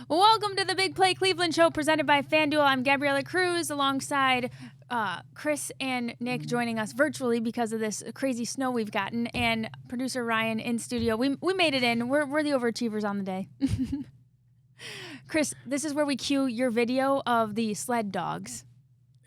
Welcome to the Big Play Cleveland Show presented by FanDuel. I'm Gabriella Cruz alongside Chris and Nick joining us virtually because of this crazy snow we've gotten, and producer Ryan in studio. We made it in. We're the overachievers on the day. Chris, this is where we cue your video of the sled dogs.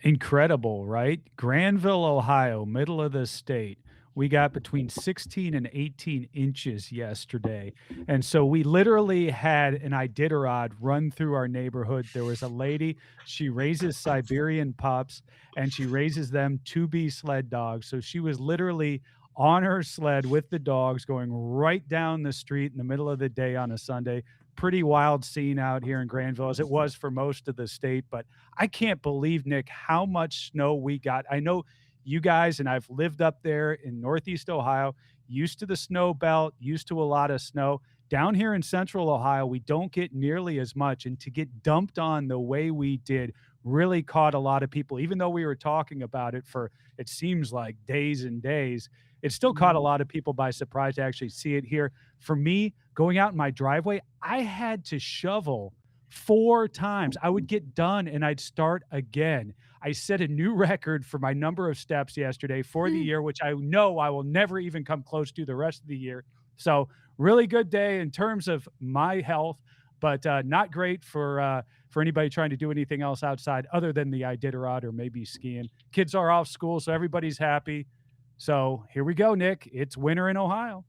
Incredible, right? Granville, Ohio, middle of the state. We got between 16 and 18 inches yesterday. And so we literally had an Iditarod run through our neighborhood. There was a lady, she raises Siberian pups, and she raises them to be sled dogs. So she was literally on her sled with the dogs going right down the street in the middle of the day on a Sunday. Pretty wild scene out here in Granville, as it was for most of the state. But I can't believe, Nick, how much snow we got. I know you guys, and I've lived up there in Northeast Ohio, used to the snow belt, used to a lot of snow. Down here in Central Ohio, we don't get nearly as much. And to get dumped on the way we did really caught a lot of people. Even though we were talking about it for, it seems like, days and days, it still caught a lot of people by surprise to actually see it here. For me, going out in my driveway, I had to shovel 4 times. I would get done and I'd start again. I set a new record for my number of steps yesterday for the year, which I know I will never even come close to the rest of the year. So really good day in terms of my health, but not great for anybody trying to do anything else outside other than the Iditarod or maybe skiing. Kids are off school, so everybody's happy. So here we go, Nick. It's winter in Ohio.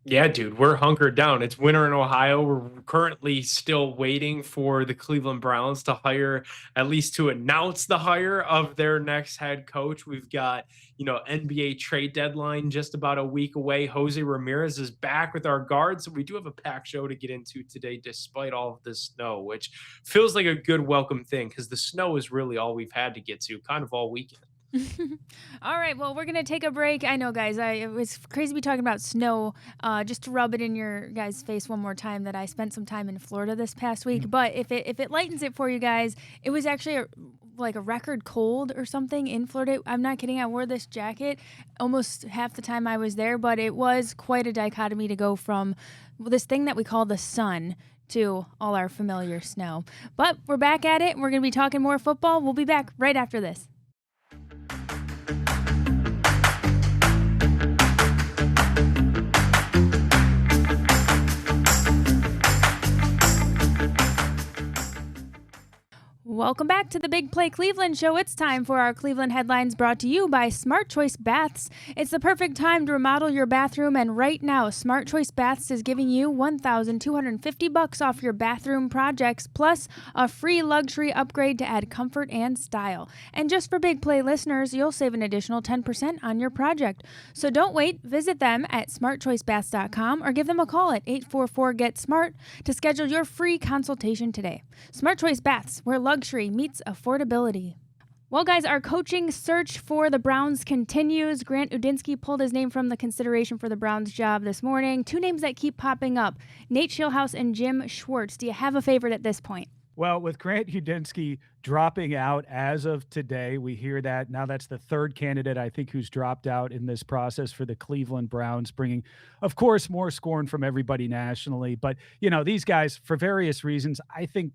Yeah, dude, we're hunkered down. It's winter in Ohio. We're currently still waiting for the Cleveland Browns to hire, at least to announce the hire of their next head coach. We've got, NBA trade deadline just about a week away. José Ramírez is back with our guards. So we do have a packed show to get into today, despite all of this snow, which feels like a good welcome thing because the snow is really all we've had to get to kind of all weekend. All right, well, we're going to take a break. I know, guys, it was crazy to be talking about snow, just to rub it in your guys' face one more time that I spent some time in Florida this past week. But if it lightens it for you guys, it was actually a record cold or something in Florida. I'm not kidding. I wore this jacket almost half the time I was there, but it was quite a dichotomy to go from this thing that we call the sun to all our familiar snow. But we're back at it, and we're going to be talking more football. We'll be back right after this. Welcome back to the Big Play Cleveland Show. It's time for our Cleveland headlines brought to you by Smart Choice Baths. It's the perfect time to remodel your bathroom, and right now, Smart Choice Baths is giving you $1,250 off your bathroom projects, plus a free luxury upgrade to add comfort and style. And just for Big Play listeners, you'll save an additional 10% on your project. So don't wait. Visit them at smartchoicebaths.com or give them a call at 844-GET-SMART to schedule your free consultation today. Smart Choice Baths, where luxury meets affordability. Well, guys, our coaching search for the Browns continues. Grant Udinski pulled his name from the consideration for the Browns job this morning. 2 names that keep popping up, Nate Scheelhaase and Jim Schwartz. Do you have a favorite at this point? Well, with Grant Udinski dropping out as of today, we hear that now that's the 3rd candidate, I think, who's dropped out in this process for the Cleveland Browns, bringing, of course, more scorn from everybody nationally. But, these guys, for various reasons, I think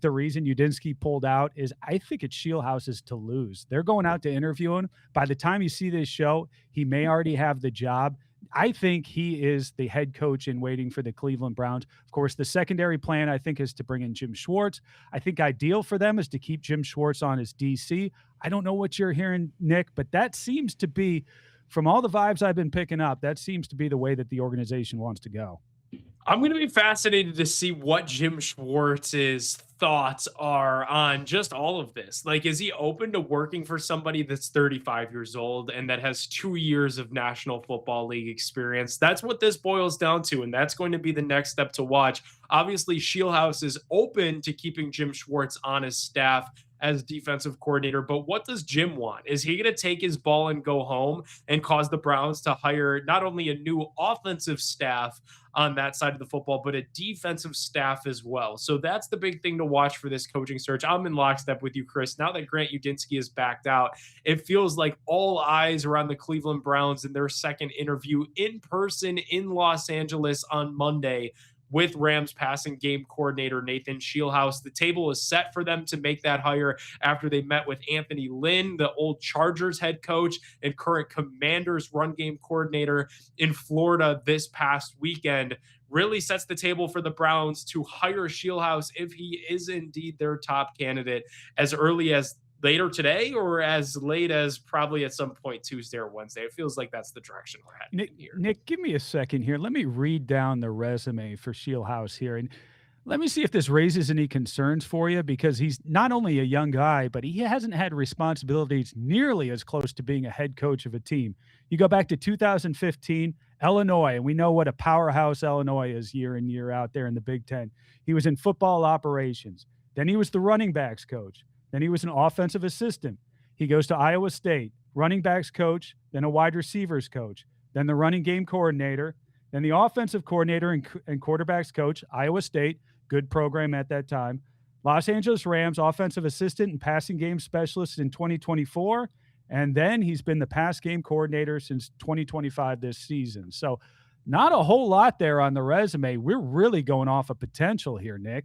the reason Udinski pulled out is I think it's Scheelhaase's to lose. They're going out to interview him. By the time you see this show, he may already have the job. I think he is the head coach in waiting for the Cleveland Browns. Of course, the secondary plan, I think, is to bring in Jim Schwartz. I think ideal for them is to keep Jim Schwartz on as DC. I don't know what you're hearing, Nick, but that seems to be, from all the vibes I've been picking up, that seems to be the way that the organization wants to go. I'm going to be fascinated to see what Jim Schwartz's thoughts are on just all of this. Like, is he open to working for somebody that's 35 years old and that has 2 years of National Football League experience? That's what this boils down to, and that's going to be the next step to watch. Obviously, Scheelhaase is open to keeping Jim Schwartz on his staff as defensive coordinator, but what does Jim want? Is he going to take his ball and go home and cause the Browns to hire not only a new offensive staff on that side of the football, but a defensive staff as well? So that's the big thing to watch for this coaching search. I'm in lockstep with you, Chris. Now that Grant Udinski is backed out, it feels like all eyes are on the Cleveland Browns in their second interview in person in Los Angeles on Monday with Rams passing game coordinator Nate Scheelhaase. The table is set for them to make that hire after they met with Anthony Lynn, the old Chargers head coach and current Commanders run game coordinator in Florida this past weekend. Really sets the table for the Browns to hire Scheelhaase if he is indeed their top candidate as early as later today or as late as probably at some point Tuesday or Wednesday. It feels like that's the direction we're heading here. Nick, give me a second here. Let me read down the resume for Scheelhaase here, and let me see if this raises any concerns for you, because he's not only a young guy, but he hasn't had responsibilities nearly as close to being a head coach of a team. You go back to 2015, Illinois, and we know what a powerhouse Illinois is year in, year out there in the Big Ten. He was in football operations. Then he was the running backs coach. Then he was an offensive assistant. He goes to Iowa State, running backs coach, then a wide receivers coach, then the running game coordinator, then the offensive coordinator and quarterbacks coach, Iowa State, good program at that time. Los Angeles Rams offensive assistant and passing game specialist in 2024. And then he's been the pass game coordinator since 2025 this season. So not a whole lot there on the resume. We're really going off of potential here, Nick.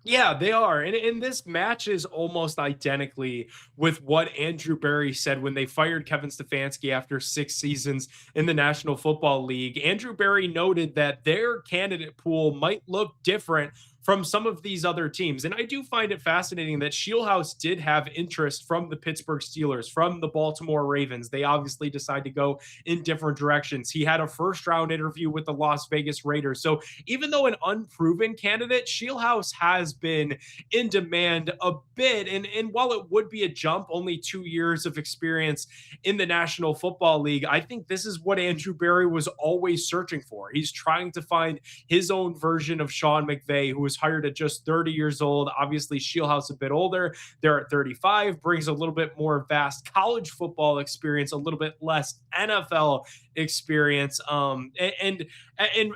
Yeah, they are. And this matches almost identically with what Andrew Berry said when they fired Kevin Stefanski after 6 seasons in the National Football League. Andrew Berry noted that their candidate pool might look different from some of these other teams. And I do find it fascinating that Scheelhaase did have interest from the Pittsburgh Steelers, from the Baltimore Ravens. They obviously decided to go in different directions. He had a first-round interview with the Las Vegas Raiders. So even though an unproven candidate, Scheelhaase has been in demand a bit. And while it would be a jump, only 2 years of experience in the National Football League, I think this is what Andrew Berry was always searching for. He's trying to find his own version of Sean McVay, who was hired at just 30 years old. Obviously, Scheelhaase a bit older. They're at 35, brings a little bit more vast college football experience, a little bit less NFL experience. And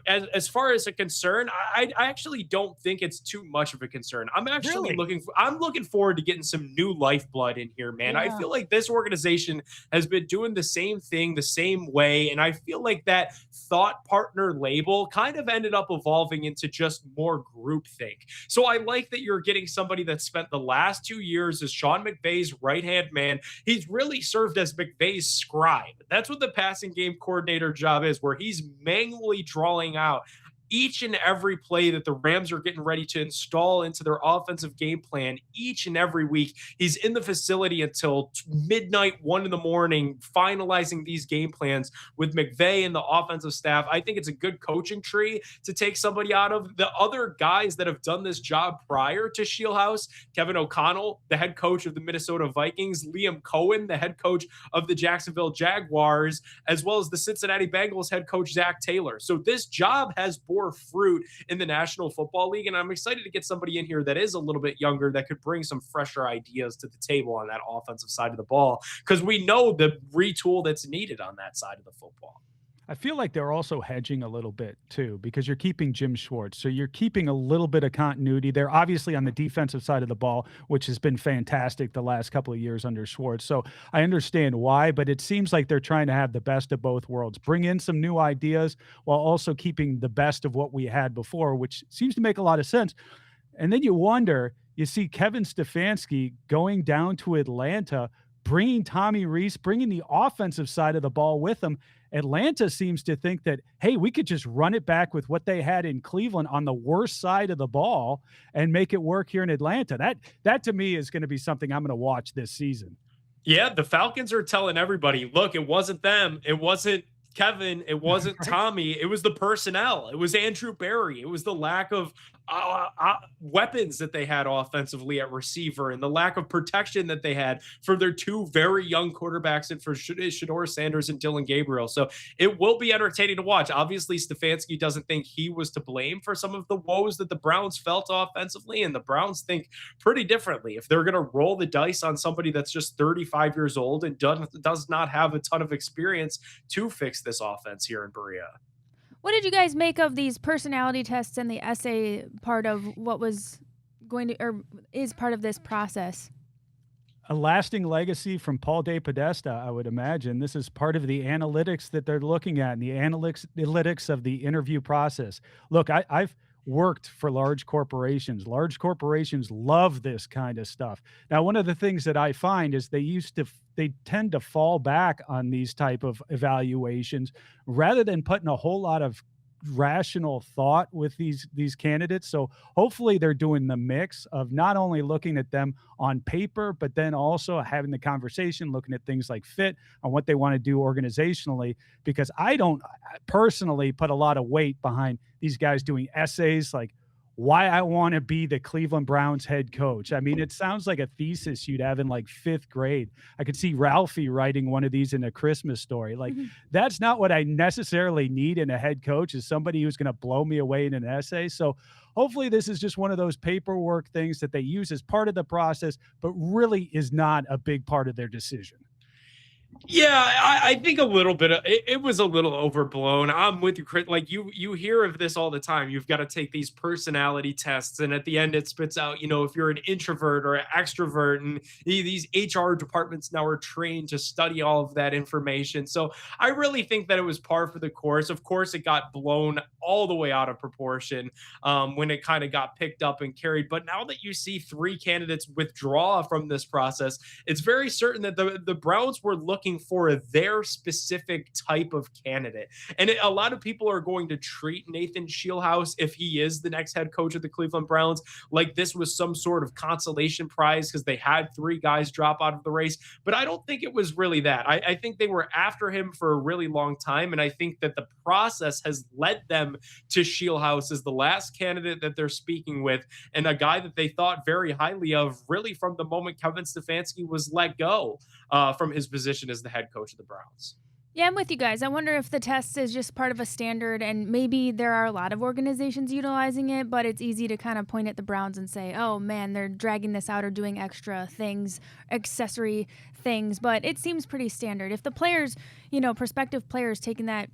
as far as a concern, I actually don't think it's too much of a concern. I'm actually looking forward to getting some new lifeblood in here, man. Yeah. I feel like this organization has been doing the same thing the same way, and I feel like that thought partner label kind of ended up evolving into just more groupthink. So I like that you're getting somebody that spent the last 2 years as Sean McVay's right-hand man. He's really served as McVay's scribe. That's what the passing game coordinator job is, where he's manually drawing out each and every play that the Rams are getting ready to install into their offensive game plan each and every week. He's in the facility until midnight, 1 a.m, finalizing these game plans with McVay and the offensive staff. I think it's a good coaching tree to take somebody out of. The other guys that have done this job prior to Scheelhaase: Kevin O'Connell, the head coach of the Minnesota Vikings, Liam Cohen, the head coach of the Jacksonville Jaguars, as well as the Cincinnati Bengals head coach Zach Taylor. So this job has bore fruit in the National Football League, and I'm excited to get somebody in here that is a little bit younger that could bring some fresher ideas to the table on that offensive side of the ball, because we know the retool that's needed on that side of the football. I feel like they're also hedging a little bit too, because you're keeping Jim Schwartz. So you're keeping a little bit of continuity there, obviously on the defensive side of the ball, which has been fantastic the last couple of years under Schwartz. So I understand why, but it seems like they're trying to have the best of both worlds, bring in some new ideas while also keeping the best of what we had before, which seems to make a lot of sense. And then you wonder, you see Kevin Stefanski going down to Atlanta, bringing Tommy Rees, bringing the offensive side of the ball with him. Atlanta seems to think that, hey, we could just run it back with what they had in Cleveland on the worst side of the ball and make it work here in Atlanta. That to me is going to be something I'm going to watch this season. Yeah, the Falcons are telling everybody, look, it wasn't them. It wasn't Kevin. It wasn't Tommy. It was the personnel. It was Andrew Berry. It was the lack of weapons that they had offensively at receiver and the lack of protection that they had for their two very young quarterbacks and for Shedeur Sanders and Dylan Gabriel. So it will be entertaining to watch. Obviously, Stefanski doesn't think he was to blame for some of the woes that the Browns felt offensively, and the Browns think pretty differently. If they're going to roll the dice on somebody that's just 35 years old and does not have a ton of experience to fix this offense here in Berea. What did you guys make of these personality tests and the essay part of what was going to, or is part of this process? A lasting legacy from Paul De Podesta, I would imagine. This is part of the analytics that they're looking at and the analytics of the interview process. Look, I've worked for large corporations. Large corporations love this kind of stuff. Now, one of the things that I find is they tend to fall back on these type of evaluations rather than putting a whole lot of rational thought with these candidates. So hopefully they're doing the mix of not only looking at them on paper, but then also having the conversation, looking at things like fit on what they want to do organizationally, because I don't personally put a lot of weight behind these guys doing essays like why I want to be the Cleveland Browns head coach. I mean, it sounds like a thesis you'd have in like 5th grade. I could see Ralphie writing one of these in A Christmas Story. Like, that's not what I necessarily need in a head coach, is somebody who's going to blow me away in an essay. So hopefully this is just one of those paperwork things that they use as part of the process, but really is not a big part of their decision. Yeah, I think a little bit of it was a little overblown. I'm with you, Chris. Like you hear of this all the time. You've got to take these personality tests, and at the end it spits out, if you're an introvert or an extrovert, and these HR departments now are trained to study all of that information. So I really think that it was par for the course. Of course, it got blown all the way out of proportion when it kind of got picked up and carried. But now that you see 3 candidates withdraw from this process, it's very certain that the Browns were looking for their specific type of candidate. And a lot of people are going to treat Nathan Scheelhaase, if he is the next head coach of the Cleveland Browns, like this was some sort of consolation prize because they had 3 guys drop out of the race. But I don't think it was really that. I think they were after him for a really long time. And I think that the process has led them to Scheelhaase as the last candidate that they're speaking with, and a guy that they thought very highly of really from the moment Kevin Stefanski was let go from his position as the head coach of the Browns. Yeah, I'm with you guys. I wonder if the test is just part of a standard, and maybe there are a lot of organizations utilizing it, but it's easy to kind of point at the Browns and say, oh man, they're dragging this out or doing extra things, accessory things, but it seems pretty standard. If the players, prospective players taking that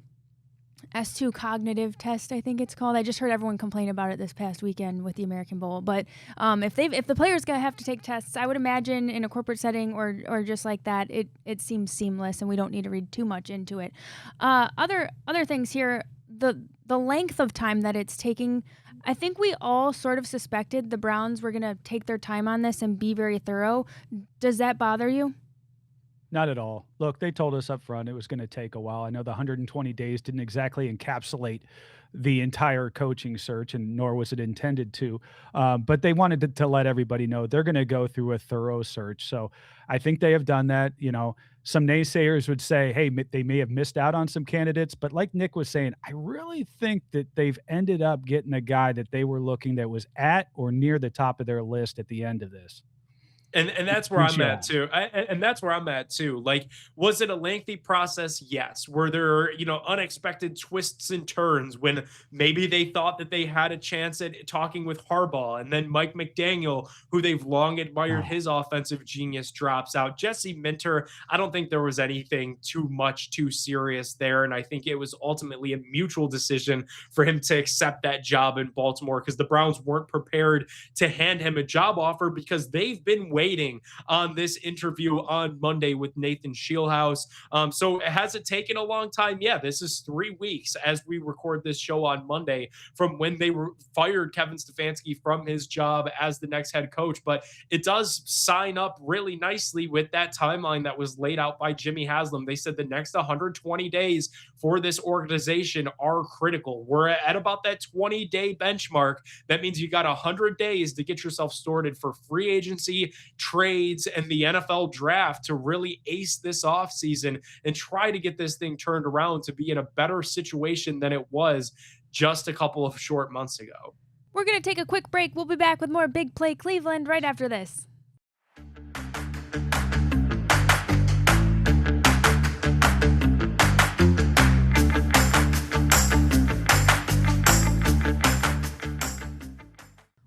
S2 cognitive test, I think it's called. I just heard everyone complain about it this past weekend with the American Bowl. But if the players have to take tests, I would imagine in a corporate setting or just like that, it seems seamless, and we don't need to read too much into it. Other things here, the length of time that it's taking. I think we all sort of suspected the Browns were going to take their time on this and be very thorough. Does that bother you? Not at all. Look, they told us up front it was going to take a while. I know the 120 days didn't exactly encapsulate the entire coaching search, and nor was it intended to. But they wanted to let everybody know they're going to go through a thorough search. So I think they have done that. Some naysayers would say, hey, they may have missed out on some candidates. But like Nick was saying, I really think that they've ended up getting a guy that they were looking that was at or near the top of their list at the end of this. And that's where I'm at too. And that's where I'm at too. Like, was it a lengthy process? Yes. Were there, unexpected twists and turns when maybe they thought that they had a chance at talking with Harbaugh, and then Mike McDaniel, who they've long admired his offensive genius, drops out. Jesse Minter, I don't think there was anything too serious there. And I think it was ultimately a mutual decision for him to accept that job in Baltimore, because the Browns weren't prepared to hand him a job offer, because they've been waiting on this interview on Monday with Nathan Scheelhaase. So has it taken a long time? Yeah, this is 3 weeks as we record this show on Monday from when they fired Kevin Stefanski from his job as the next head coach. But it does sign up really nicely with that timeline that was laid out by Jimmy Haslam. They said the next 120 days for this organization are critical. We're at about that 20-day benchmark. That means you got 100 days to get yourself sorted for free agency, trades, and the NFL draft to really ace this offseason and try to get this thing turned around to be in a better situation than it was just a couple of short months ago. We're going to take a quick break. We'll be back with more Big Play Cleveland right after this.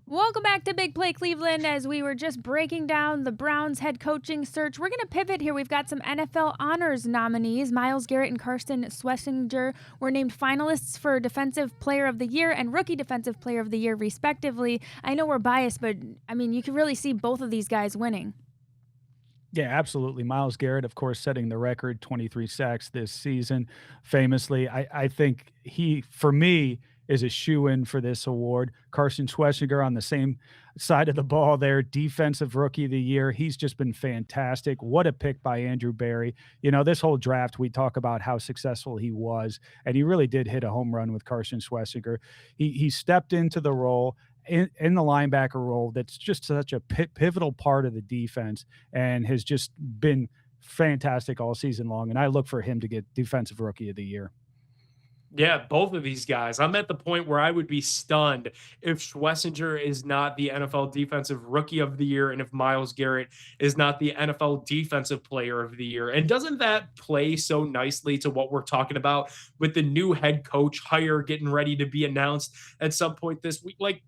Welcome back to Big Play Cleveland. As we were just breaking down the Browns head coaching search, we're going to pivot here. We've got some NFL honors nominees. Myles Garrett and Carson Schlesinger were named finalists for Defensive Player of the Year and Rookie Defensive Player of the Year, respectively. I know we're biased, but, you can really see both of these guys winning. Yeah, absolutely. Myles Garrett, of course, setting the record, 23 sacks this season, famously. I think he, for me, is a shoe-in for this award. Carson Schwessinger on the same side of the ball there, defensive rookie of the year. He's just been fantastic. What a pick by Andrew Berry. You know, this whole draft, we talk about how successful he was, and he really did hit a home run with Carson Schwessinger. He stepped into the role in the linebacker role that's just such a pivotal part of the defense and has just been fantastic all season long. And I look for him to get defensive rookie of the year. Yeah, both of these guys. I'm at the point where I would be stunned if Schlesinger is not the NFL Defensive Rookie of the Year and if Myles Garrett is not the NFL Defensive Player of the Year. And doesn't that play so nicely to what we're talking about with the new head coach hire getting ready to be announced at some point this week? Like,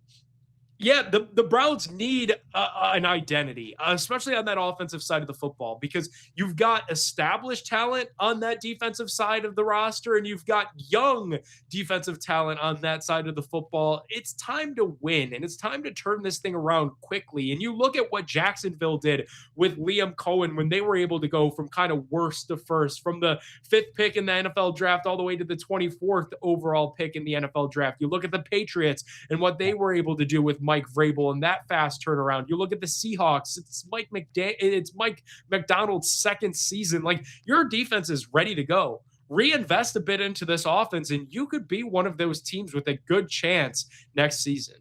yeah, the Browns need an identity, especially on that offensive side of the football, because you've got established talent on that defensive side of the roster, and you've got young defensive talent on that side of the football. It's time to win, and it's time to turn this thing around quickly. And you look at what Jacksonville did with Liam Cohen when they were able to go from kind of worst to first, from the 5th pick in the NFL draft all the way to the 24th overall pick in the NFL draft. You look at the Patriots and what they were able to do with Mike Vrabel and that fast turnaround. You look at the Seahawks, it's Mike McDonald's second season. Like, your defense is ready to go. Reinvest a bit into this offense, and you could be one of those teams with a good chance next season.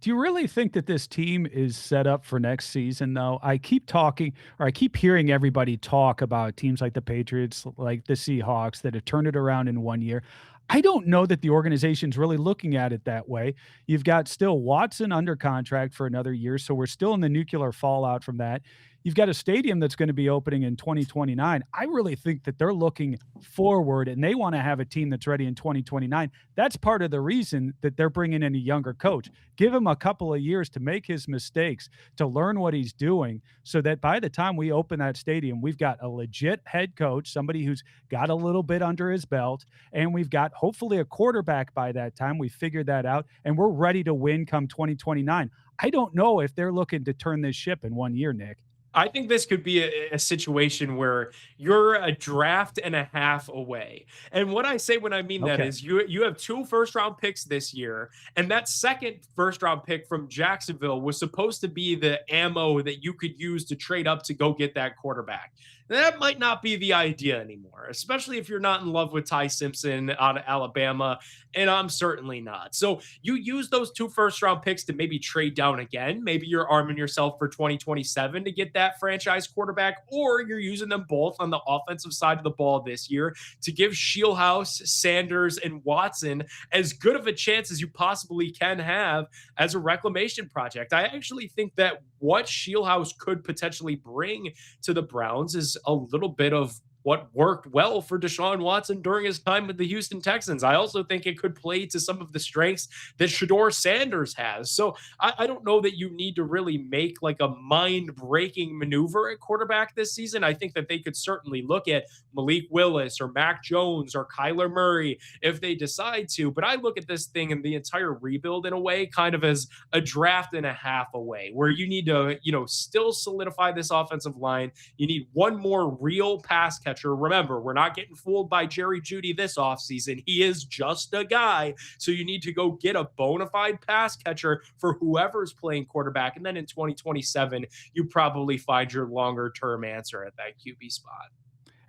Do you really think that this team is set up for next season, though? I keep hearing everybody talk about teams like the Patriots, like the Seahawks, that have turned it around in 1 year. I don't know that the organization's really looking at it that way. You've got still Watson under contract for another year, so we're still in the nuclear fallout from that. You've got a stadium that's going to be opening in 2029. I really think that they're looking forward and they want to have a team that's ready in 2029. That's part of the reason that they're bringing in a younger coach. Give him a couple of years to make his mistakes, to learn what he's doing, so that by the time we open that stadium, we've got a legit head coach, somebody who's got a little bit under his belt, and we've got hopefully a quarterback by that time. We figured that out, and we're ready to win come 2029. I don't know if they're looking to turn this ship in 1 year, Nick. I think this could be a situation where you're a draft and a half away. And what I say when I mean that is you have 2 first-round picks this year, and that second first-round pick from Jacksonville was supposed to be the ammo that you could use to trade up to go get that quarterback. That might not be the idea anymore, especially if you're not in love with Ty Simpson out of Alabama, and I'm certainly not. So you use those 2 first-round picks to maybe trade down again. Maybe you're arming yourself for 2027 to get that franchise quarterback, or you're using them both on the offensive side of the ball this year to give Scheelhaase, Sanders, and Watson as good of a chance as you possibly can have as a reclamation project. I actually think that what Scheelhaase could potentially bring to the Browns is a little bit of what worked well for Deshaun Watson during his time with the Houston Texans. I also think it could play to some of the strengths that Shedeur Sanders has. So I don't know that you need to really make like a mind-breaking maneuver at quarterback this season. I think that they could certainly look at Malik Willis or Mac Jones or Kyler Murray if they decide to. But I look at this thing and the entire rebuild in a way kind of as a draft and a half away, where you need to, still solidify this offensive line. You need one more real pass catcher. Remember, we're not getting fooled by Jerry Jeudy this offseason. He is just a guy. So you need to go get a bona fide pass catcher for whoever's playing quarterback. And then in 2027, you probably find your longer term answer at that QB spot.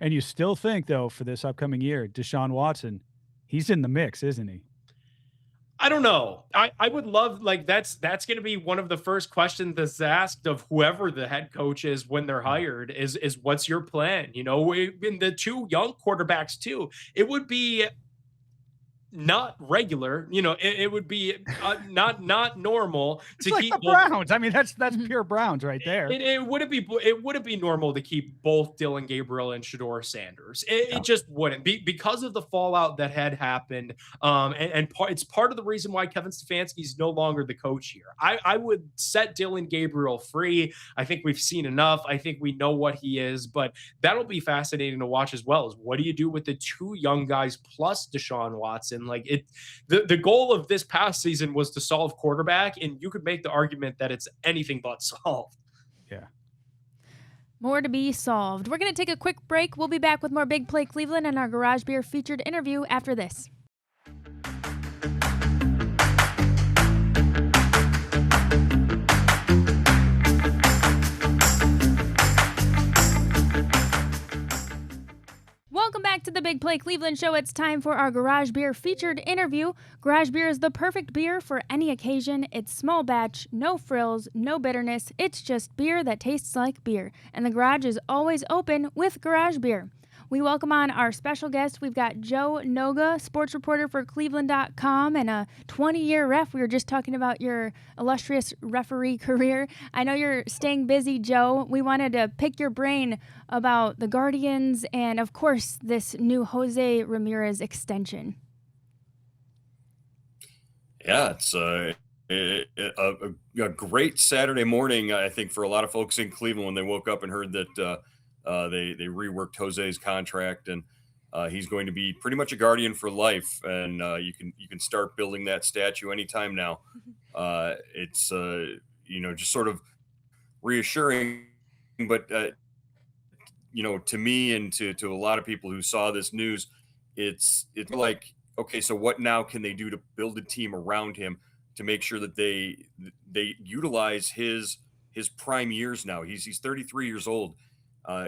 And you still think, though, for this upcoming year, Deshaun Watson, he's in the mix, isn't he? I don't know. I would love, like, that's going to be one of the first questions that's asked of whoever the head coach is when they're hired is what's your plan? In the 2 young quarterbacks too, it would be not regular, it would be not normal to keep the Browns. I mean, that's pure Browns right there. It wouldn't be normal to keep both Dylan Gabriel and Shedeur Sanders. It just wouldn't be, because of the fallout that had happened. It's part of the reason why Kevin Stefanski is no longer the coach here. I would set Dylan Gabriel free. I think we've seen enough. I think we know what he is, but that'll be fascinating to watch as well. Is what do you do with the 2 young guys plus Deshaun Watson? Like, the goal of this past season was to solve quarterback, and you could make the argument that it's anything but solved. Yeah. More to be solved. We're going to take a quick break. We'll be back with more Big Play Cleveland and our Garage Beer featured interview after this. Welcome back to the Big Play Cleveland Show. It's time for our Garage Beer featured interview. Garage Beer is the perfect beer for any occasion. It's small batch, no frills, no bitterness. It's just beer that tastes like beer. And the garage is always open with Garage Beer. We welcome on our special guest. We've got Joe Noga, sports reporter for Cleveland.com and a 20-year ref. We were just talking about your illustrious referee career. I know you're staying busy, Joe. We wanted to pick your brain about the Guardians and, of course, this new José Ramírez extension. Yeah, it's a great Saturday morning, I think, for a lot of folks in Cleveland when they woke up and heard that they reworked Jose's contract, and he's going to be pretty much a Guardian for life. And you can start building that statue anytime now. It's just sort of reassuring, but to me and to a lot of people who saw this news, it's like, okay, so what now can they do to build a team around him to make sure that they utilize his prime years now? He's 33 years old.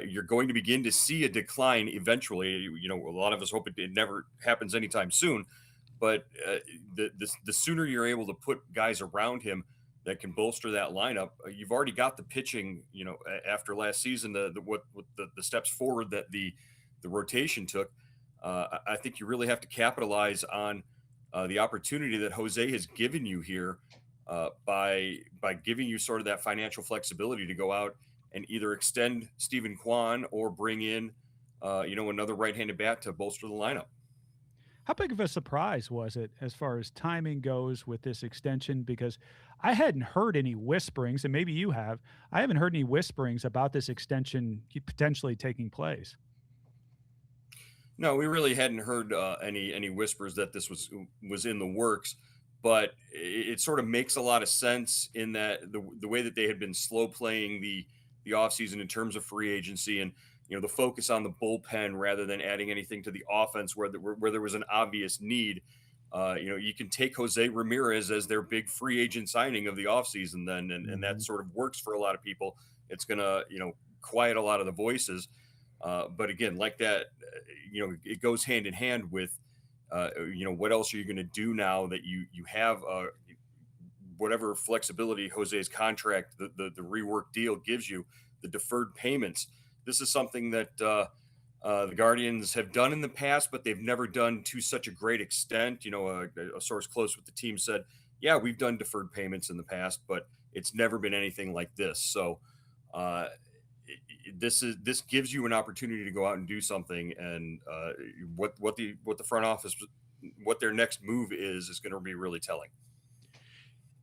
You're going to begin to see a decline eventually. A lot of us hope it never happens anytime soon, but the sooner you're able to put guys around him that can bolster that lineup, you've already got the pitching. After last season, the steps forward that the rotation took. I think you really have to capitalize on the opportunity that José has given you here by giving you sort of that financial flexibility to go out and either extend Stephen Kwan or bring in, another right-handed bat to bolster the lineup. How big of a surprise was it as far as timing goes with this extension? Because I hadn't heard any whisperings, and maybe you have. I haven't heard any whisperings about this extension potentially taking place. No, we really hadn't heard any whispers that this was in the works, but it sort of makes a lot of sense in that the way that they had been slow playing the offseason in terms of free agency and the focus on the bullpen rather than adding anything to the offense where there was an obvious need. You can take José Ramírez as their big free agent signing of the offseason then, and that sort of works for a lot of people. It's going to quiet a lot of the voices. But again, like that, it goes hand in hand with, what else are you going to do now that you have whatever flexibility José's contract, the rework deal gives you, the deferred payments. This is something that the Guardians have done in the past, but they've never done to such a great extent. A source close with the team said, yeah, we've done deferred payments in the past, but it's never been anything like this. So this gives you an opportunity to go out and do something. And what the front office, what their next move is going to be really telling.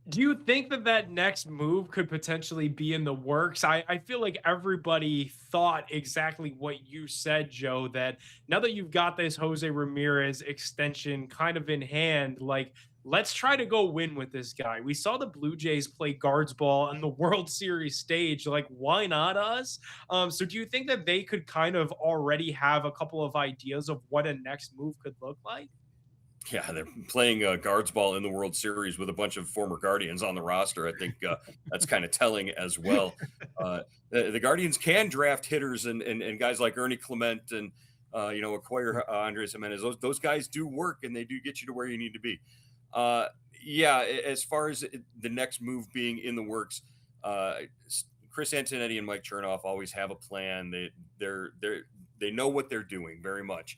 Do you think that next move could potentially be in the works? I feel like everybody thought exactly what you said, Joe, that now that you've got this José Ramírez extension kind of in hand, like, let's try to go win with this guy. We saw the Blue Jays play guards ball on the World Series stage. Like, why not us? So do you think that they could kind of already have a couple of ideas of what a next move could look like? Yeah, they're playing guards ball in the World Series with a bunch of former Guardians on the roster. I think that's kind of telling as well. The Guardians can draft hitters and guys like Ernie Clement and acquire Andres Jimenez. Those guys do work and they do get you to where you need to be. As far as the next move being in the works, Chris Antonetti and Mike Chernoff always have a plan. They know what they're doing very much.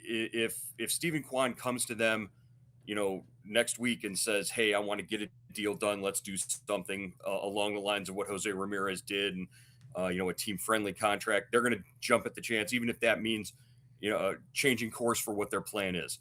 If Stephen Kwan comes to them, next week and says, hey, I want to get a deal done, let's do something along the lines of what José Ramírez did, and a team friendly contract, they're going to jump at the chance, even if that means changing course for what their plan is.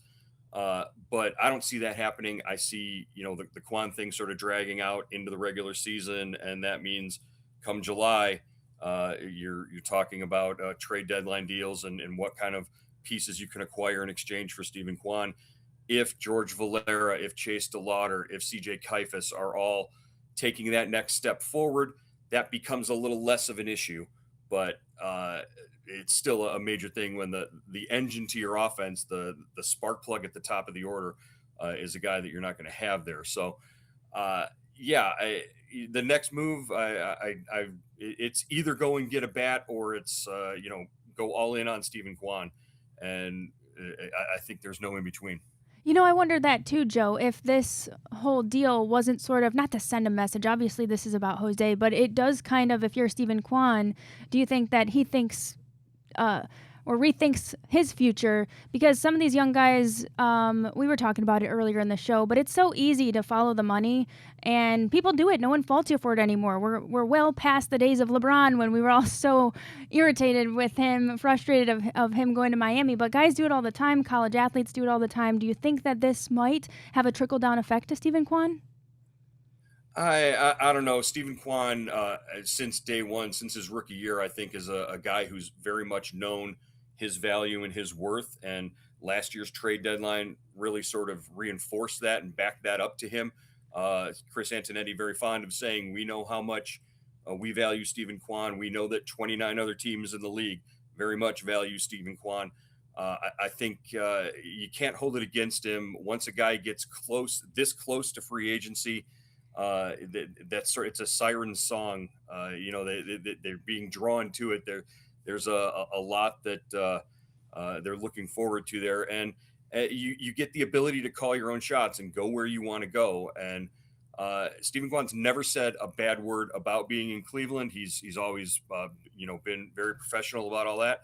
But I don't see that happening. I see the Kwan thing sort of dragging out into the regular season, and that means come July, you're talking about trade deadline deals and what kind of pieces you can acquire in exchange for Stephen Kwan. If George Valera, if Chase DeLauder, if CJ Kifus are all taking that next step forward, that becomes a little less of an issue. But it's still a major thing when the engine to your offense, the spark plug at the top of the order, is a guy that you're not going to have there. So, the next move, it's either go and get a bat or it's go all in on Stephen Kwan, and I think there's no in between. I wondered that too, Joe, if this whole deal wasn't sort of, not to send a message, obviously this is about Jose, but it does kind of, if you're Stephen Kwan, do you think that he thinks or rethinks his future? Because some of these young guys, we were talking about it earlier in the show, but it's so easy to follow the money, and people do it. No one faults you for it anymore. We're well past the days of LeBron when we were all so irritated with him, frustrated of him going to Miami. But guys do it all the time. College athletes do it all the time. Do you think that this might have a trickle-down effect to Stephen Kwan? I don't know. Stephen Kwan, since day one, since his rookie year, I think is a guy who's very much known his value and his worth. And last year's trade deadline really sort of reinforced that and backed that up to him. Chris Antonetti, very fond of saying, we know how much we value Stephen Kwan. We know that 29 other teams in the league very much value Stephen Kwan. I think you can't hold it against him. Once a guy gets this close to free agency, it's a siren song. They're being drawn to it. There's a lot that they're looking forward to there, and you get the ability to call your own shots and go where you want to go. And Stephen Kwan's never said a bad word about being in Cleveland. He's always been very professional about all that.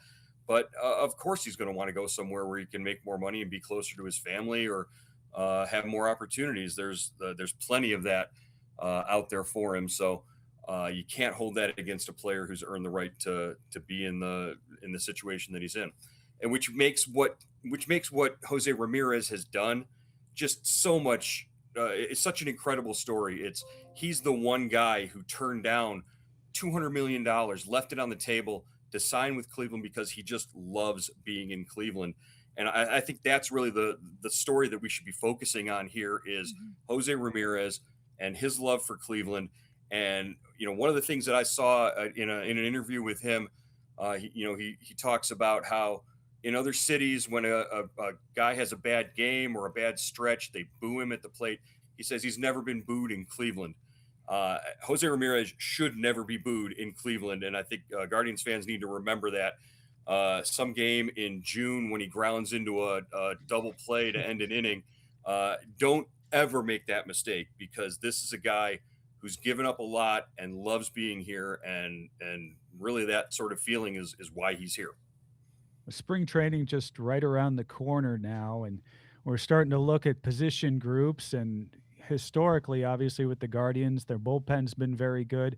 But of course, he's going to want to go somewhere where he can make more money and be closer to his family, or have more opportunities. There's plenty of that out there for him. So you can't hold that against a player who's earned the right to be in the situation that he's in, and which makes what José Ramírez has done just so much. It's such an incredible story. He's the one guy who turned down $200 million, left it on the table to sign with Cleveland because he just loves being in Cleveland. And I think that's really the story that we should be focusing on here is José Ramírez and his love for Cleveland. And, one of the things that I saw in an interview with him, he talks about how in other cities, when a guy has a bad game or a bad stretch, they boo him at the plate. He says he's never been booed in Cleveland. José Ramírez should never be booed in Cleveland. And I think Guardians fans need to remember that. Some game in June when he grounds into a double play to end an inning, don't ever make that mistake, because this is a guy who's given up a lot and loves being here. And really that sort of feeling is why he's here. Spring training just right around the corner now, and we're starting to look at position groups. And historically, obviously, with the Guardians, their bullpen's been very good.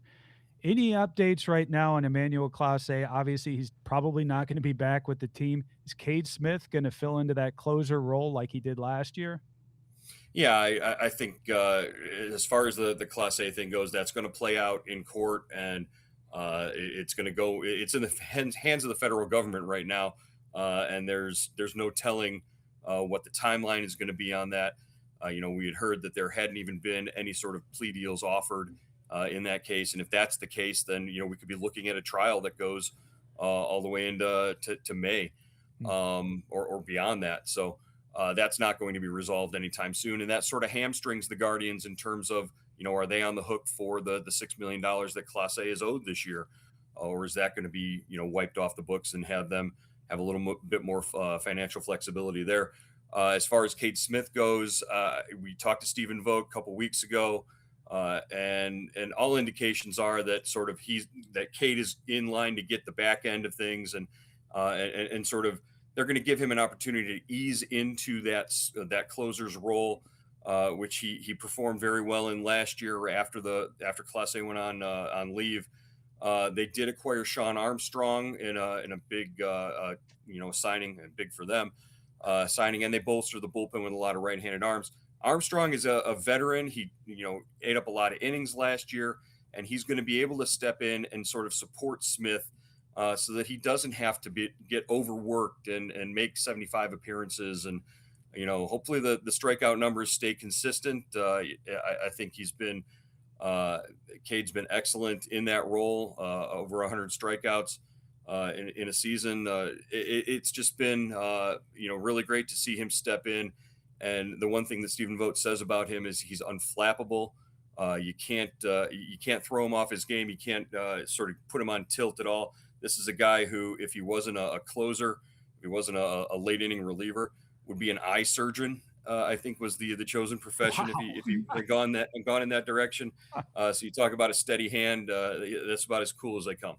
Any updates right now on Emmanuel Clase? Obviously, he's probably not going to be back with the team. Is Cade Smith going to fill into that closer role like he did last year? Yeah, I think as far as the Clase thing goes, that's going to play out in court, and it's going to go. It's in the hands of the federal government right now, and there's no telling what the timeline is going to be on that. We had heard that there hadn't even been any sort of plea deals offered in that case, and if that's the case, then we could be looking at a trial that goes all the way into to May, or beyond that. So that's not going to be resolved anytime soon, and that sort of hamstrings the Guardians in terms of are they on the hook for the $6 million that Clase is owed this year, or is that going to be wiped off the books and have them have a little bit more financial flexibility there? As far as Cade Smith goes, we talked to Stephen Vogt a couple weeks ago, and all indications are that that Cade is in line to get the back end of things, and sort of they're going to give him an opportunity to ease into that closer's role, which he performed very well in last year after Clase went on leave. They did acquire Sean Armstrong in a big signing, and big for them. Signing, and they bolster the bullpen with a lot of right-handed arms. Armstrong is a veteran. He ate up a lot of innings last year, and he's going to be able to step in and sort of support Smith so that he doesn't have to get overworked and make 75 appearances. And hopefully the strikeout numbers stay consistent. I think he's been Cade's been excellent in that role, over 100 strikeouts in a season. It's just been, really great to see him step in. And the one thing that Stephen Vogt says about him is he's unflappable. You can't throw him off his game. You can't sort of put him on tilt at all. This is a guy who, if he wasn't a closer, if he wasn't a late inning reliever, would be an eye surgeon. I think was the chosen profession. Wow. If he had gone in that direction. So you talk about a steady hand. That's about as cool as they come.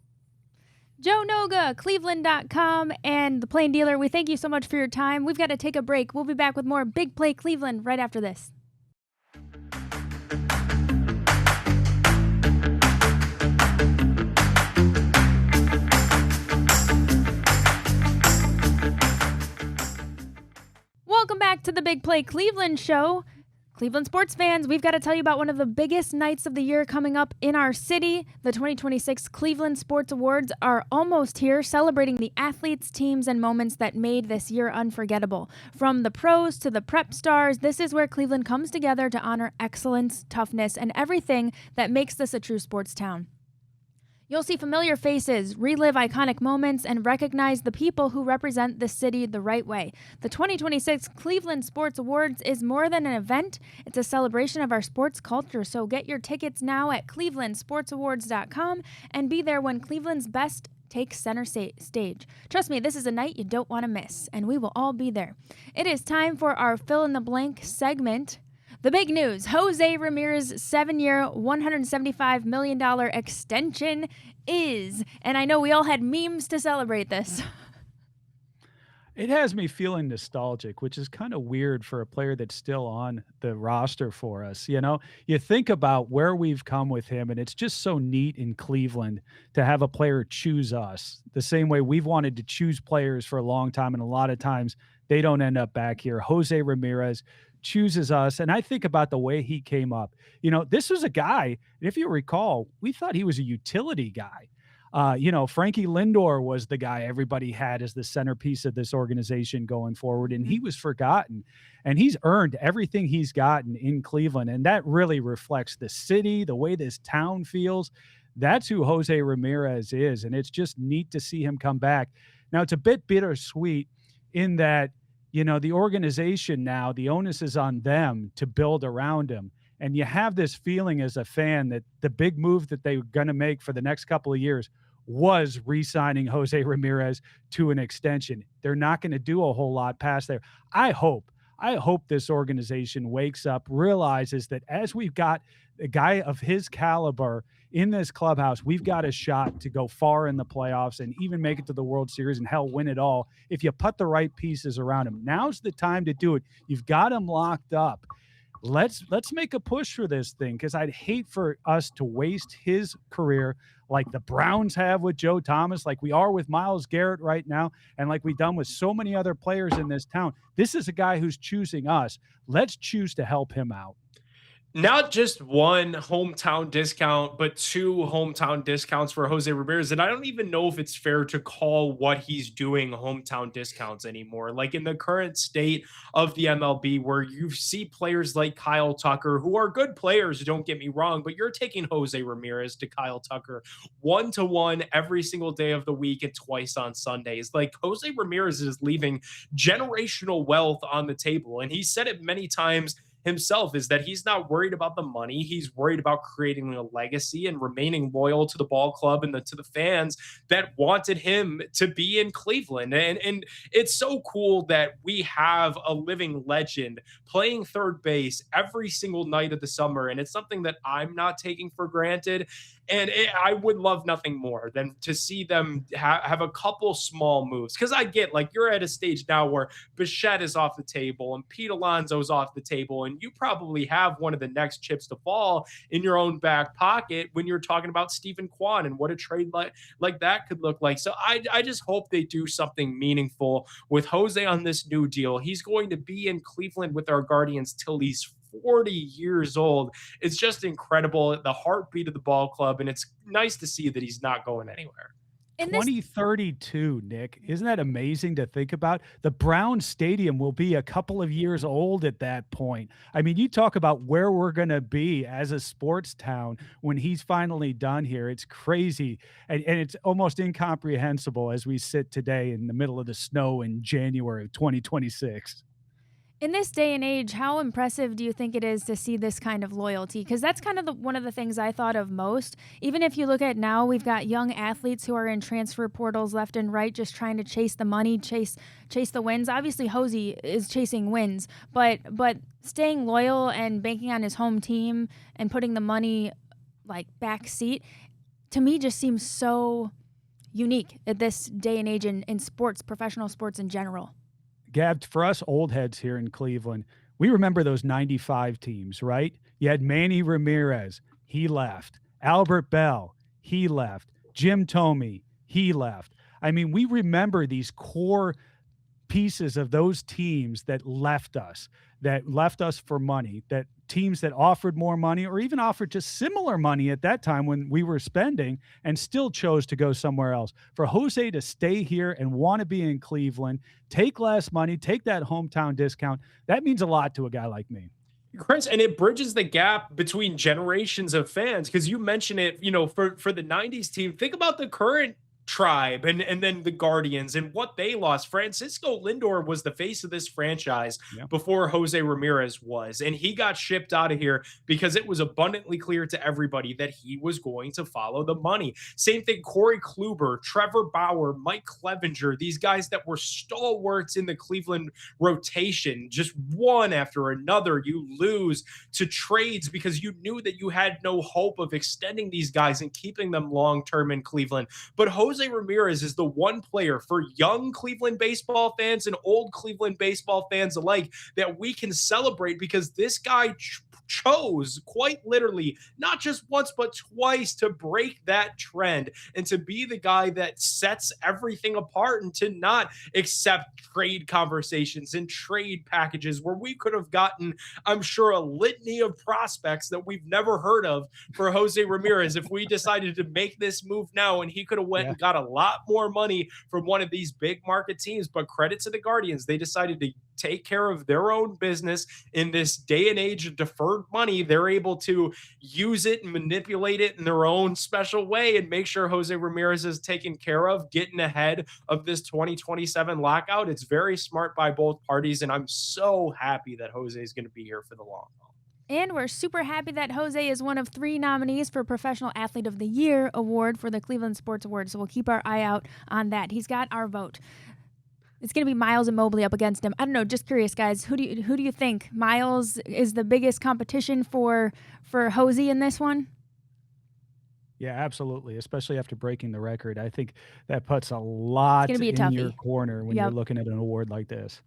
Joe Noga, Cleveland.com, and the Plain Dealer, we thank you so much for your time. We've got to take a break. We'll be back with more Big Play Cleveland right after this. Welcome back to the Big Play Cleveland show. Cleveland sports fans, we've got to tell you about one of the biggest nights of the year coming up in our city. The 2026 Cleveland Sports Awards are almost here, celebrating the athletes, teams, and moments that made this year unforgettable. From the pros to the prep stars, this is where Cleveland comes together to honor excellence, toughness, and everything that makes this a true sports town. You'll see familiar faces, relive iconic moments, and recognize the people who represent the city the right way. The 2026 Cleveland Sports Awards is more than an event. It's a celebration of our sports culture, so get your tickets now at clevelandsportsawards.com and be there when Cleveland's best takes center stage. Trust me, this is a night you don't want to miss, and we will all be there. It is time for our fill-in-the-blank segment. The big news, José Ramírez 7-year, $175 million extension is, and I know we all had memes to celebrate this. It has me feeling nostalgic, which is kind of weird for a player that's still on the roster for us. You think about where we've come with him, and it's just so neat in Cleveland to have a player choose us the same way we've wanted to choose players for a long time, and a lot of times they don't end up back here. José Ramírez chooses us, and I think about the way he came up. This was a guy, if you recall, we thought he was a utility guy. Frankie Lindor was the guy everybody had as the centerpiece of this organization going forward, and he was forgotten. And he's earned everything he's gotten in Cleveland, and that really reflects the city, the way this town feels. That's who José Ramírez is, and it's just neat to see him come back. Now, it's a bit bittersweet in that the organization now, the onus is on them to build around him. And you have this feeling as a fan that the big move that they were going to make for the next couple of years was re-signing José Ramírez to an extension. They're not going to do a whole lot past there. I hope this organization wakes up, realizes that as we've got a guy of his caliber in this clubhouse, we've got a shot to go far in the playoffs and even make it to the World Series and hell, win it all if you put the right pieces around him. Now's the time to do it. You've got him locked up. Let's make a push for this thing, because I'd hate for us to waste his career like the Browns have with Joe Thomas, like we are with Myles Garrett right now, and like we've done with so many other players in this town. This is a guy who's choosing us. Let's choose to help him out. Not just one hometown discount, but two hometown discounts for José Ramírez. And I don't even know if it's fair to call what he's doing hometown discounts anymore. Like in the current state of the MLB, where you see players like Kyle Tucker, who are good players, don't get me wrong, but you're taking José Ramírez to Kyle Tucker 1-to-1 every single day of the week and twice on Sundays. Like José Ramírez is leaving generational wealth on the table. And he said it many times himself, is that he's not worried about the money. He's worried about creating a legacy and remaining loyal to the ball club and to the fans that wanted him to be in Cleveland. And it's so cool that we have a living legend playing third base every single night of the summer. And it's something that I'm not taking for granted. And I would love nothing more than to see them have a couple small moves. Because I get, like, you're at a stage now where Bichette is off the table and Pete Alonso's off the table, and you probably have one of the next chips to fall in your own back pocket when you're talking about Stephen Kwan and what a trade like that could look like. So I just hope they do something meaningful with José on this new deal. He's going to be in Cleveland with our Guardians till he's 40 years old. It's just incredible, the heartbeat of the ball club, and it's nice to see that he's not going anywhere. In this 2032, Nick. Isn't that amazing to think about? The Browns Stadium will be a couple of years old at that point. I mean, you talk about where we're going to be as a sports town when he's finally done here. It's crazy. And it's almost incomprehensible as we sit today in the middle of the snow in January of 2026. In this day and age, how impressive do you think it is to see this kind of loyalty? Because that's kind of one of the things I thought of most. Even if you look at now, we've got young athletes who are in transfer portals left and right, just trying to chase the money, chase the wins. Obviously, José is chasing wins, but staying loyal and banking on his home team and putting the money like back seat, to me, just seems so unique at this day and age in sports, professional sports in general. Gab, for us old heads here in Cleveland, we remember those 95 teams, right? You had Manny Ramirez, he left. Albert Bell, he left. Jim Thome, he left. I mean, we remember these core pieces of those teams that left us for money, that teams that offered more money or even offered just similar money at that time when we were spending and still chose to go somewhere else. For José to stay here and want to be in Cleveland, take less money, take that hometown discount, that means a lot to a guy like me. Chris, and it bridges the gap between generations of fans, because you mentioned it, for the 90s team. Think about the current Tribe and then the Guardians and what they lost. Francisco Lindor was the face of this franchise before José Ramírez was, and he got shipped out of here because it was abundantly clear to everybody that he was going to follow the money. Same thing, Corey Kluber, Trevor Bauer, Mike Clevenger, these guys that were stalwarts in the Cleveland rotation, just one after another. You lose to trades because you knew that you had no hope of extending these guys and keeping them long-term in Cleveland. But José Ramírez is the one player for young Cleveland baseball fans and old Cleveland baseball fans alike that we can celebrate, because this guy chose quite literally not just once but twice to break that trend and to be the guy that sets everything apart, and to not accept trade conversations and trade packages where we could have gotten, I'm sure, a litany of prospects that we've never heard of for José Ramírez if we decided to make this move now, and he could have went and got a lot more money from one of these big market teams. But credit to the Guardians, they decided to take care of their own business in this day and age of deferred money. They're able to use it and manipulate it in their own special way and make sure José Ramírez is taken care of, getting ahead of this 2027 lockout. It's very smart by both parties, and I'm so happy that José is going to be here for the long haul. And we're super happy that José is one of 3 nominees for Professional Athlete of the Year award for the Cleveland Sports Awards. So we'll keep our eye out on that. He's got our vote. It's going to be Miles and Mobley up against him. I don't know. Just curious, guys. Who do you think? Miles is the biggest competition for José in this one? Yeah, absolutely. Especially after breaking the record. I think that puts a lot in your corner when you're looking at an award like this.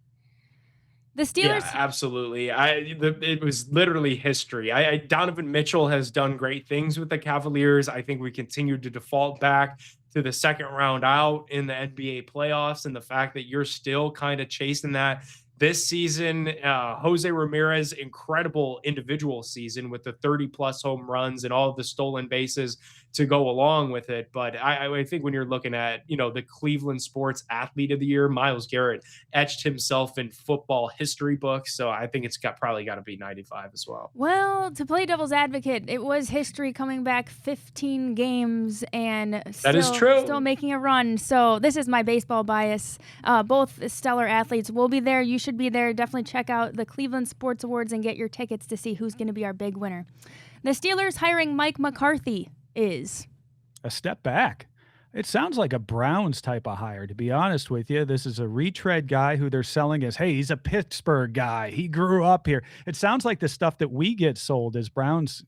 The Steelers. Yeah, absolutely. It was literally history. Donovan Mitchell has done great things with the Cavaliers. I think we continue to default back to the second round out in the NBA playoffs, and the fact that you're still kind of chasing that this season. José Ramírez, incredible individual season with the 30+ home runs and all of the stolen bases to go along with it. But I think when you're looking at, the Cleveland Sports Athlete of the Year, Myles Garrett etched himself in football history books. So I think it's probably got to be 95 as well. Well, to play devil's advocate, it was history coming back 15 games and still making a run. So this is my baseball bias. Both stellar athletes will be there. You should be there. Definitely check out the Cleveland Sports Awards and get your tickets to see who's going to be our big winner. The Steelers hiring Mike McCarthy is a step back. It sounds like a Browns type of hire, to be honest with you. This is a retread guy who they're selling as, hey, he's a Pittsburgh guy. He grew up here. It sounds like the stuff that we get sold as Browns,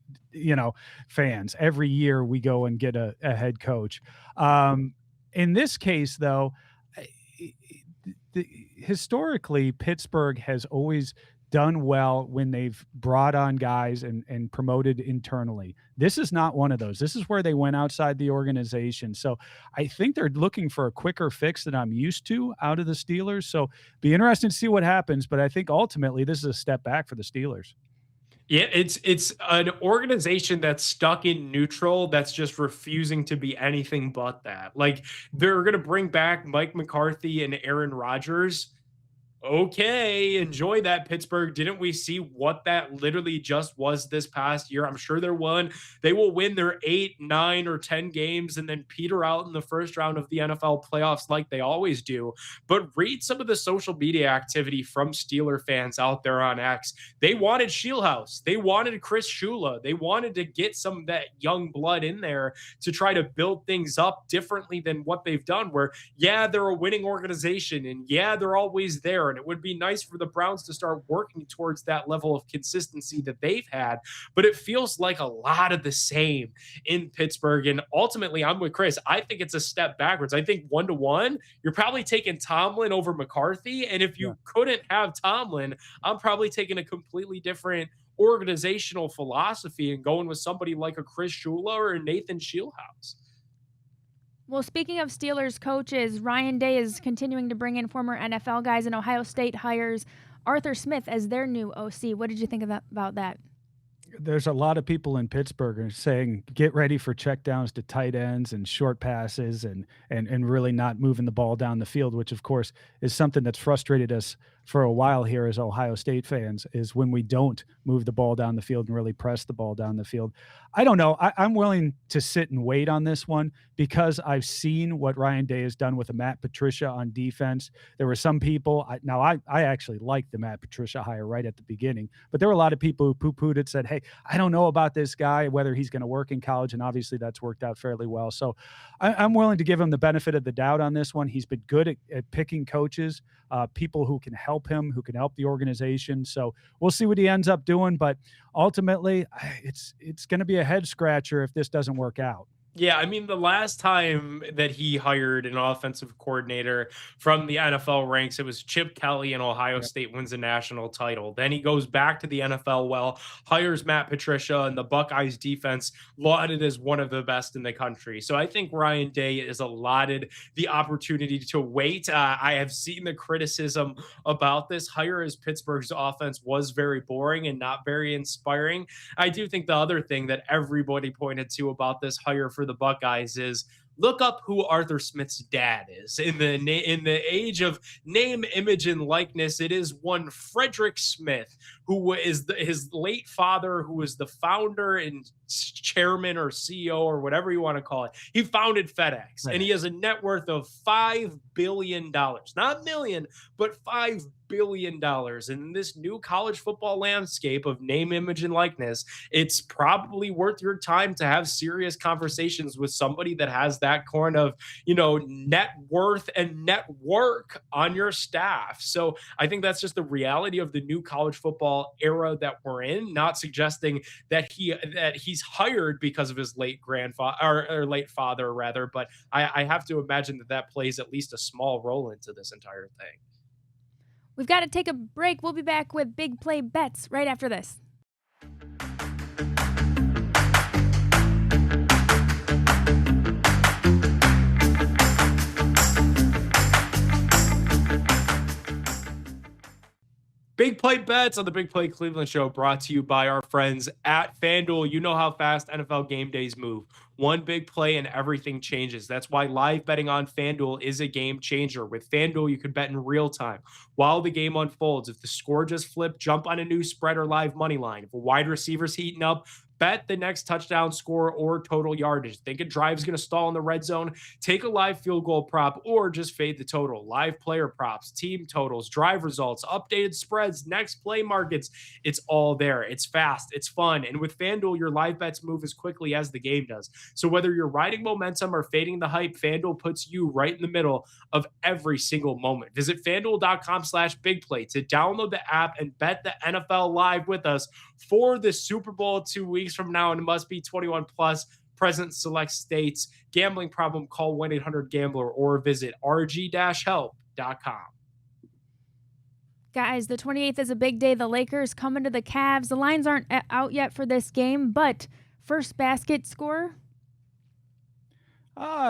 fans. Every year we go and get a head coach. In this case, though, historically, Pittsburgh has always done well when they've brought on guys and promoted internally. This is not one of those. This is where they went outside the organization. So I think they're looking for a quicker fix than I'm used to out of the Steelers. So be interesting to see what happens. But I think ultimately this is a step back for the Steelers. Yeah, it's an organization that's stuck in neutral, that's just refusing to be anything but that. Like, they're gonna bring back Mike McCarthy and Aaron Rodgers. Okay, enjoy that, Pittsburgh. Didn't we see what that literally just was this past year? I'm sure they will win their 8, 9, or 10 games and then peter out in the first round of the NFL playoffs like they always do. But read some of the social media activity from Steeler fans out there on X. They wanted Scheelhaase. They wanted Chris Shula. They wanted to get some of that young blood in there to try to build things up differently than what they've done, where, yeah, they're a winning organization and yeah, they're always there. And it would be nice for the Browns to start working towards that level of consistency that they've had. But it feels like a lot of the same in Pittsburgh. And ultimately, I'm with Chris. I think it's a step backwards. I think 1-to-1, you're probably taking Tomlin over McCarthy. And if you couldn't have Tomlin, I'm probably taking a completely different organizational philosophy and going with somebody like a Chris Shula or a Nathan Scheelhaase. Well, speaking of Steelers coaches, Ryan Day is continuing to bring in former NFL guys, and Ohio State hires Arthur Smith as their new OC. What did you think about that? There's a lot of people in Pittsburgh saying, get ready for checkdowns to tight ends and short passes and really not moving the ball down the field, which of course is something that's frustrated us for a while here as Ohio State fans, is when we don't move the ball down the field and really press the ball down the field. I don't know. I'm willing to sit and wait on this one because I've seen what Ryan Day has done with a Matt Patricia on defense. There were some people, I actually liked the Matt Patricia hire right at the beginning, but there were a lot of people who poo-pooed it, said, hey, I don't know about this guy, whether he's going to work in college, and obviously that's worked out fairly well. So I'm willing to give him the benefit of the doubt on this one. He's been good at picking coaches, people who can help him, who can help the organization. So we'll see what he ends up doing, but ultimately it's going to be a head scratcher if this doesn't work out. Yeah, I mean, the last time that he hired an offensive coordinator from the NFL ranks, it was Chip Kelly, and Ohio State wins a national title. Then he goes back to the NFL, hires Matt Patricia, and the Buckeyes defense lauded as one of the best in the country. So I think Ryan Day is allotted the opportunity to wait. I have seen the criticism about this hire as Pittsburgh's offense was very boring and not very inspiring. I do think the other thing that everybody pointed to about this hire for the Buckeyes is look up who Arthur Smith's dad is. In the age of name, image, and likeness, it is one Frederick Smith, who is his late father, who was the founder and chairman or CEO or whatever you want to call it. He founded FedEx, and he has a net worth of $5 billion, not million, but $5 billion. In this new college football landscape of name, image, and likeness, it's probably worth your time to have serious conversations with somebody that has that kind of, net worth and network on your staff. So I think that's just the reality of the new college football era that we're in. Not suggesting that he's hired because of his late grandfather or late father rather, but I have to imagine that plays at least a small role into this entire thing. We've got to take a break. We'll be back with Big Play Bets right after this. Big Play Bets on the Big Play Cleveland Show, brought to you by our friends at FanDuel. You know how fast NFL game days move. One big play and everything changes. That's why live betting on FanDuel is a game changer. With FanDuel, you can bet in real time while the game unfolds. If the score just flipped, jump on a new spread or live money line. If a wide receiver's heating up, bet the next touchdown score or total yardage. Think a drive's going to stall in the red zone? Take a live field goal prop or just fade the total. Live player props, team totals, drive results, updated spreads, next play markets. It's all there. It's fast. It's fun. And with FanDuel, your live bets move as quickly as the game does. So whether you're riding momentum or fading the hype, FanDuel puts you right in the middle of every single moment. Visit FanDuel.com/BigPlay to download the app and bet the NFL live with us for the Super Bowl 2 weeks from now, and it must be 21 plus, present select states. Gambling problem, call 1-800-GAMBLER or visit rg-help.com. Guys, the 28th is a big day. The Lakers coming to the Cavs. The lines aren't out yet for this game, but first basket score?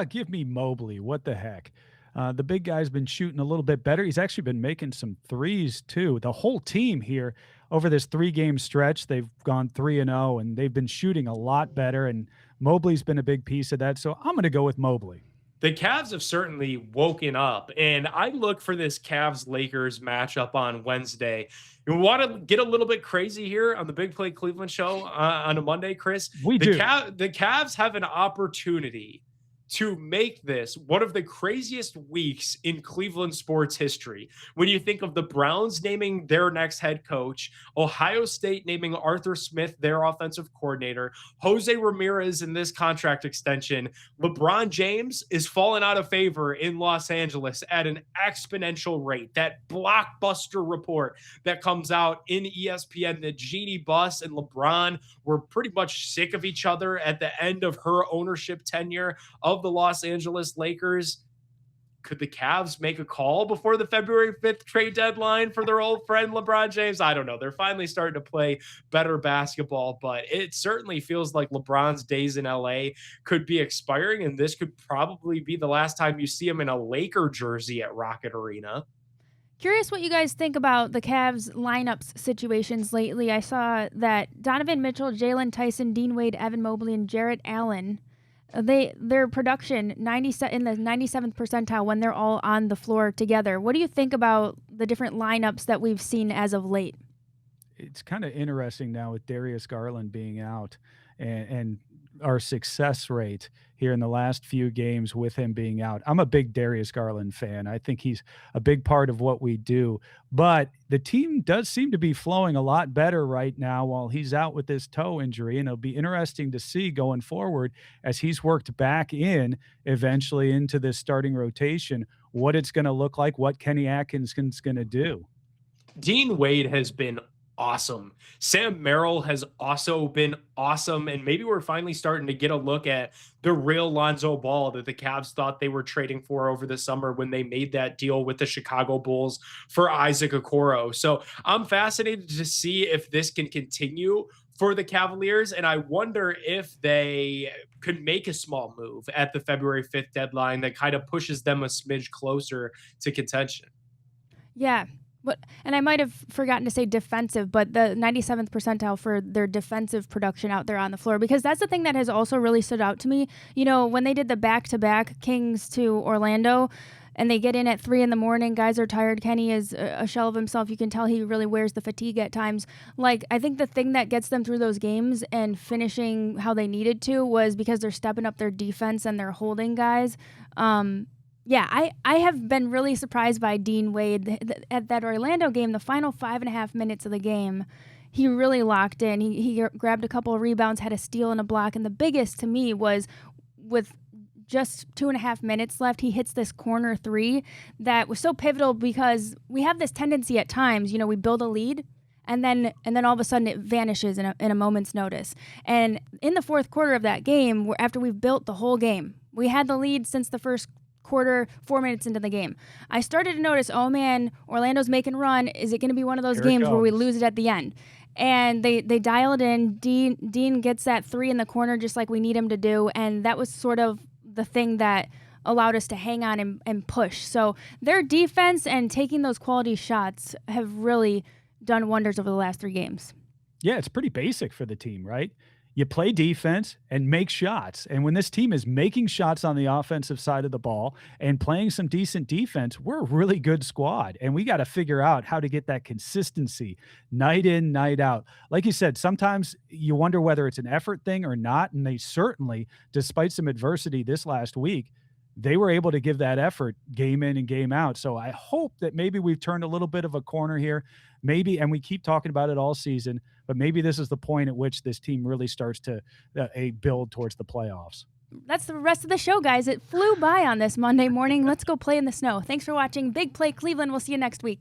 Give me Mobley. What the heck? The big guy's been shooting a little bit better. He's actually been making some threes too. The whole team here over this 3-game stretch, they've gone 3-0, and they've been shooting a lot better. And Mobley's been a big piece of that. So I'm going to go with Mobley. The Cavs have certainly woken up, and I look for this Cavs-Lakers matchup on Wednesday. You want to get a little bit crazy here on the Big Play Cleveland show on a Monday, Chris? We do. The Cavs have an opportunity to make this one of the craziest weeks in Cleveland sports history. When you think of the Browns naming their next head coach, Ohio State naming Arthur Smith their offensive coordinator, José Ramírez in this contract extension, LeBron James is falling out of favor in Los Angeles at an exponential rate. That blockbuster report that comes out in ESPN, the Genie Bus and LeBron were pretty much sick of each other at the end of her ownership tenure of the Los Angeles Lakers. Could the Cavs make a call before the February 5th trade deadline for their old friend LeBron James? I don't know. They're finally starting to play better basketball, but it certainly feels like LeBron's days in LA could be expiring, and this could probably be the last time you see him in a Laker jersey at Rocket Arena. Curious what you guys think about the Cavs lineups situations lately. I saw that Donovan Mitchell, Jalen Tyson, Dean Wade, Evan Mobley, and Jarrett Allen, their production in the 97th percentile when they're all on the floor together. What do you think about the different lineups that we've seen as of late? It's kind of interesting now with Darius Garland being out, and our success rate here in the last few games with him being out. I'm a big Darius Garland fan. I think he's a big part of what we do, but the team does seem to be flowing a lot better right now while he's out with this toe injury. And it'll be interesting to see going forward as he's worked back in eventually into this starting rotation, what it's going to look like, what Kenny Atkinson's going to do. Dean Wade has been awesome. Sam Merrill has also been awesome. And maybe we're finally starting to get a look at the real Lonzo Ball that the Cavs thought they were trading for over the summer when they made that deal with the Chicago Bulls for Isaac Okoro. So I'm fascinated to see if this can continue for the Cavaliers. And I wonder if they could make a small move at the February 5th deadline that kind of pushes them a smidge closer to contention. Yeah. And I might have forgotten to say defensive, but the 97th percentile for their defensive production out there on the floor, because that's the thing that has also really stood out to me. You know, when they did the back-to-back Kings to Orlando, and they get in at 3 a.m, guys are tired. Kenny is a shell of himself. You can tell he really wears the fatigue at times. Like, I think the thing that gets them through those games and finishing how they needed to was because they're stepping up their defense and they're holding guys. Yeah, I have been really surprised by Dean Wade. At that Orlando game, the final 5.5 minutes of the game, he really locked in. He grabbed a couple of rebounds, had a steal and a block, and the biggest to me was with just 2.5 minutes left, he hits this corner three that was so pivotal because we have this tendency at times, you know, we build a lead, and then all of a sudden it vanishes in a moment's notice. And in the fourth quarter of that game, after we've built the whole game, we had the lead since the first quarter, 4 minutes into the game, I started to notice, oh man, Orlando's making run. Is it going to be one of those games where we lose it at the end? And they dial it in. Dean gets that three in the corner just like we need him to do, and that was sort of the thing that allowed us to hang on and push. So their defense and taking those quality shots have really done wonders over the last 3 games. Yeah, it's pretty basic for the team, right? You play defense and make shots. And when this team is making shots on the offensive side of the ball and playing some decent defense, we're a really good squad. And we got to figure out how to get that consistency night in, night out. Like you said, sometimes you wonder whether it's an effort thing or not. And they certainly, despite some adversity this last week, they were able to give that effort game in and game out. So I hope that maybe we've turned a little bit of a corner here. Maybe, and we keep talking about it all season, but maybe this is the point at which this team really starts to build towards the playoffs. That's the rest of the show, guys. It flew by on this Monday morning. Let's go play in the snow. Thanks for watching Big Play Cleveland. We'll see you next week.